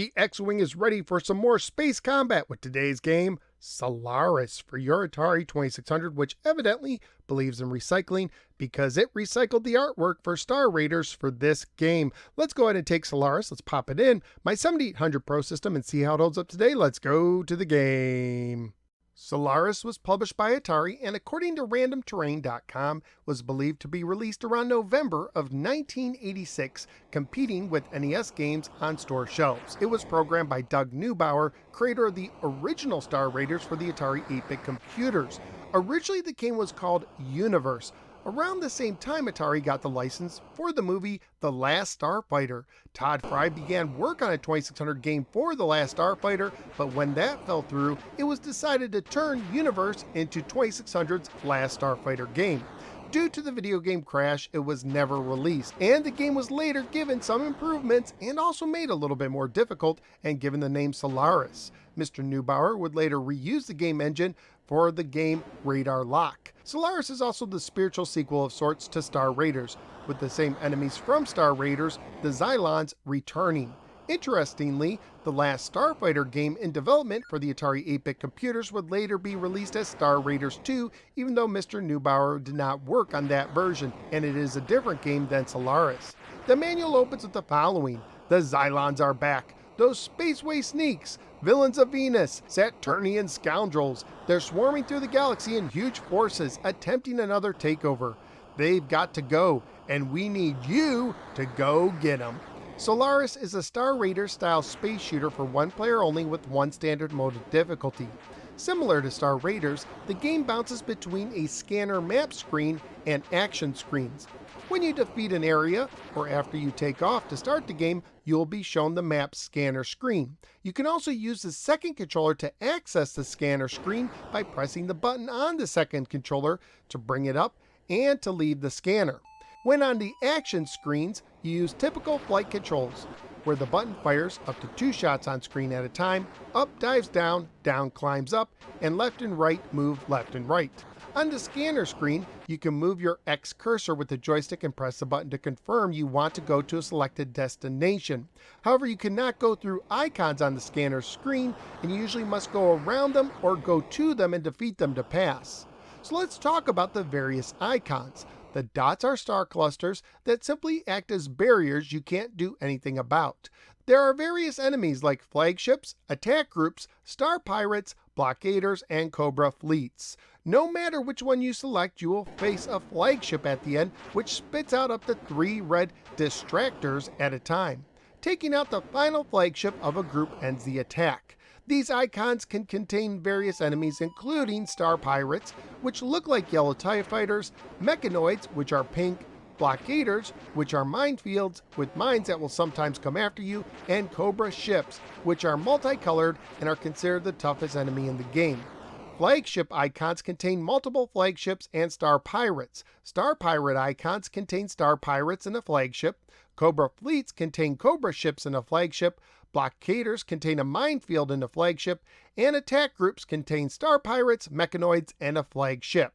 The X-Wing is ready for some more space combat with today's game, Solaris, for your Atari 2600, which evidently believes in recycling because it recycled the artwork for Star Raiders for this game. Let's go ahead and take Solaris, let's pop it in my 7800 Pro system and see how it holds up today. Let's go to the game. Solaris was published by Atari and, according to randomterrain.com, was believed to be released around November of 1986, competing with NES games on store shelves. It was programmed by Doug Neubauer, creator of the original Star Raiders for the Atari 8-bit computers. Originally, the game was called Universe. Around the same time, Atari got the license for the movie The Last Starfighter. Todd Fry began work on a 2600 game for The Last Starfighter, but when that fell through, it was decided to turn Universe into 2600's Last Starfighter game. Due to the video game crash, it was never released, and the game was later given some improvements and also made a little bit more difficult and given the name Solaris. Mr. Neubauer would later reuse the game engine for the game Radar Lock. Solaris is also the spiritual sequel of sorts to Star Raiders, with the same enemies from Star Raiders, the Xylons, returning. Interestingly, the Last Starfighter game in development for the Atari 8-bit computers would later be released as Star Raiders 2, even though Mr. Neubauer did not work on that version, and it is a different game than Solaris. The manual opens with the following: the Xylons are back. Those spaceway sneaks, villains of Venus, Saturnian scoundrels. They're swarming through the galaxy in huge forces, attempting another takeover. They've got to go, and we need you to go get them. Solaris is a Star Raiders style space shooter for one player only with one standard mode of difficulty. Similar to Star Raiders, the game bounces between a scanner map screen and action screens. When you defeat an area, or after you take off to start the game, you'll be shown the map scanner screen. You can also use the second controller to access the scanner screen by pressing the button on the second controller to bring it up and to leave the scanner. When on the action screens, you use typical flight controls, where the button fires up to 2 shots on screen at a time, up dives down, down climbs up, and left and right move left and right. On the scanner screen, you can move your X cursor with the joystick and press the button to confirm you want to go to a selected destination. However, you cannot go through icons on the scanner screen, and you usually must go around them or go to them and defeat them to pass. So let's talk about the various icons. The dots are star clusters that simply act as barriers you can't do anything about. There are various enemies like flagships, attack groups, star pirates, blockaders, and cobra fleets. No matter which one you select, you will face a flagship at the end, which spits out up to 3 red distractors at a time. Taking out the final flagship of a group ends the attack. These icons can contain various enemies, including star pirates, which look like yellow TIE fighters, mechanoids, which are pink, blockaders, which are minefields with mines that will sometimes come after you, and cobra ships, which are multicolored and are considered the toughest enemy in the game. Flagship icons contain multiple flagships and star pirates. Star pirate icons contain star pirates and a flagship. Cobra fleets contain cobra ships and a flagship. Blockaders contain a minefield and a flagship. And attack groups contain star pirates, mechanoids, and a flagship.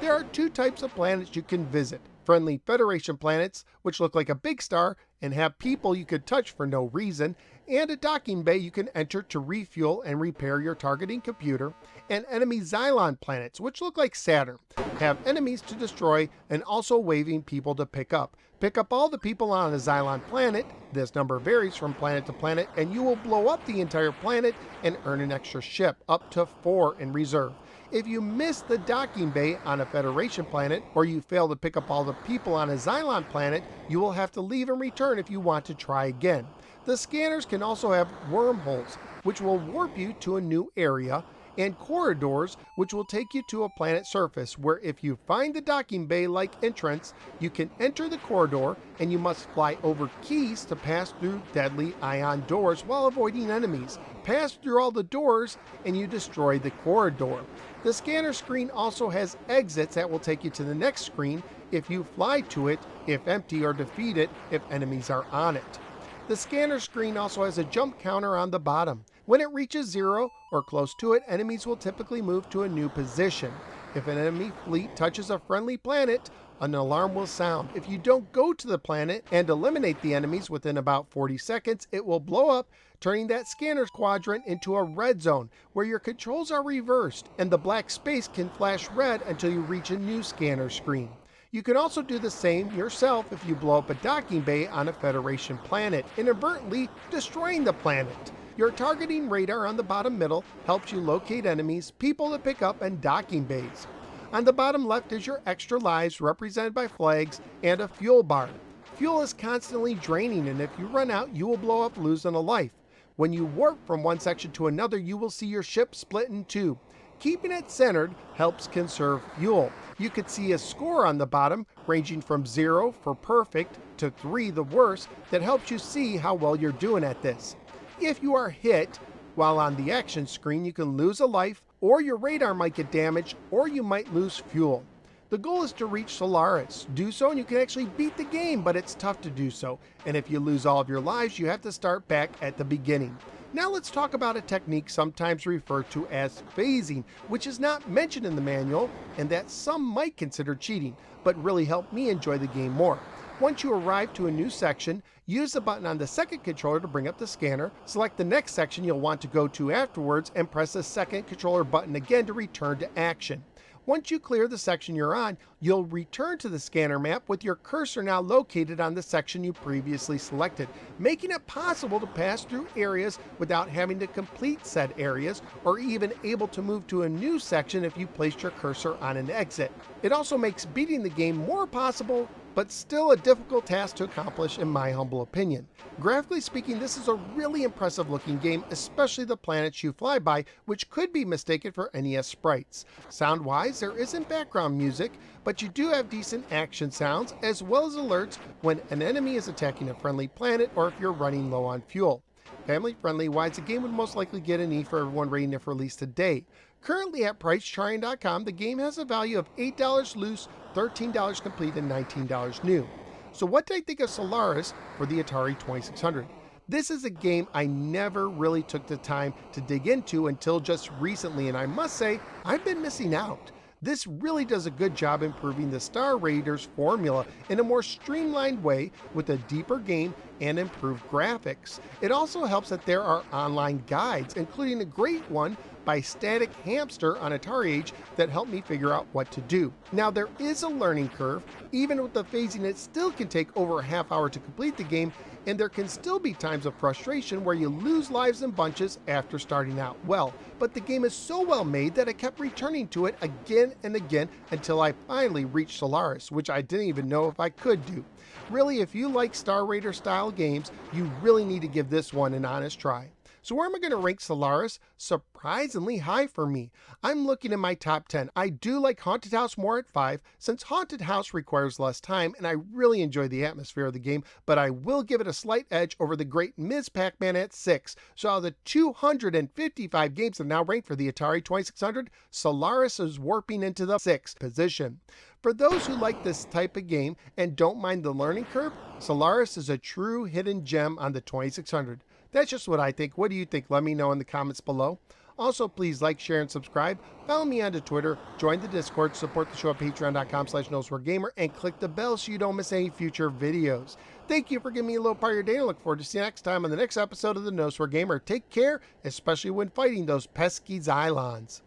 There are 2 types of planets you can visit: friendly Federation planets, which look like a big star and have people you could touch for no reason, and a docking bay you can enter to refuel and repair your targeting computer, and enemy Xylon planets, which look like Saturn, have enemies to destroy and also waving people to pick up. Pick up all the people on a Xylon planet, this number varies from planet to planet, and you will blow up the entire planet and earn an extra ship, up to 4 in reserve. If you miss the docking bay on a Federation planet, or you fail to pick up all the people on a Xylon planet, you will have to leave and return if you want to try again. The scanners can also have wormholes, which will warp you to a new area, and corridors, which will take you to a planet surface, where if you find the docking bay-like entrance, you can enter the corridor, and you must fly over keys to pass through deadly ion doors while avoiding enemies. Pass through all the doors, and you destroy the corridor. The scanner screen also has exits that will take you to the next screen if you fly to it, if empty, or defeat it if enemies are on it. The scanner screen also has a jump counter on the bottom. When it reaches 0 or close to it, enemies will typically move to a new position. If an enemy fleet touches a friendly planet, an alarm will sound. If you don't go to the planet and eliminate the enemies within about 40 seconds, it will blow up, turning that scanner's quadrant into a red zone, where your controls are reversed, and the black space can flash red until you reach a new scanner screen. You can also do the same yourself if you blow up a docking bay on a Federation planet, inadvertently destroying the planet. Your targeting radar on the bottom middle helps you locate enemies, people to pick up, and docking bays. On the bottom left is your extra lives, represented by flags, and a fuel bar. Fuel is constantly draining, and if you run out, you will blow up, losing a life. When you warp from one section to another, you will see your ship split in two. Keeping it centered helps conserve fuel. You could see a score on the bottom, ranging from 0 for perfect to 3 the worst, that helps you see how well you're doing at this. If you are hit while on the action screen, you can lose a life, or your radar might get damaged, or you might lose fuel. The goal is to reach Solaris. Do so and you can actually beat the game, but it's tough to do so. And if you lose all of your lives, you have to start back at the beginning. Now let's talk about a technique sometimes referred to as phasing, which is not mentioned in the manual and that some might consider cheating, but really helped me enjoy the game more. Once you arrive to a new section, use the button on the second controller to bring up the scanner, select the next section you'll want to go to afterwards, and press the second controller button again to return to action. Once you clear the section you're on, you'll return to the scanner map with your cursor now located on the section you previously selected, making it possible to pass through areas without having to complete said areas, or even able to move to a new section if you placed your cursor on an exit. It also makes beating the game more possible, but still a difficult task to accomplish in my humble opinion. Graphically speaking, this is a really impressive looking game, especially the planets you fly by, which could be mistaken for NES sprites. Sound-wise, there isn't background music, but you do have decent action sounds, as well as alerts when an enemy is attacking a friendly planet or if you're running low on fuel. Family-friendly wise, the game would most likely get an E for everyone rating it for release today. Currently at PriceCharting.com, the game has a value of $8 loose, $13 complete, and $19 new. So what did I think of Solaris for the Atari 2600? This is a game I never really took the time to dig into until just recently, and I must say, I've been missing out. This really does a good job improving the Star Raiders formula in a more streamlined way with a deeper game and improved graphics. It also helps that there are online guides, including a great one by Static Hamster on Atari Age that helped me figure out what to do. Now there is a learning curve. Even with the phasing, it still can take over a half hour to complete the game, and there can still be times of frustration where you lose lives in bunches after starting out well. But the game is so well made that I kept returning to it again and again until I finally reached Solaris, which I didn't even know if I could do. Really, if you like Star Raider style games, you really need to give this one an honest try. So where am I going to rank Solaris? Surprisingly high for me. I'm looking in my top 10. I do like Haunted House more at 5, since Haunted House requires less time, and I really enjoy the atmosphere of the game, but I will give it a slight edge over the great Ms. Pac-Man at 6. So out of the 255 games that are now ranked for the Atari 2600, Solaris is warping into the 6th position. For those who like this type of game and don't mind the learning curve, Solaris is a true hidden gem on the 2600. That's just what I think. What do you think? Let me know in the comments below. Also, please like, share, and subscribe. Follow me on Twitter, join the Discord, support the show at patreon.com/KnowsWhereGamer, and click the bell so you don't miss any future videos. Thank you for giving me a little part of your day, and I look forward to seeing you next time on the next episode of the KnowsWhereGamer. Take care, especially when fighting those pesky Xylons.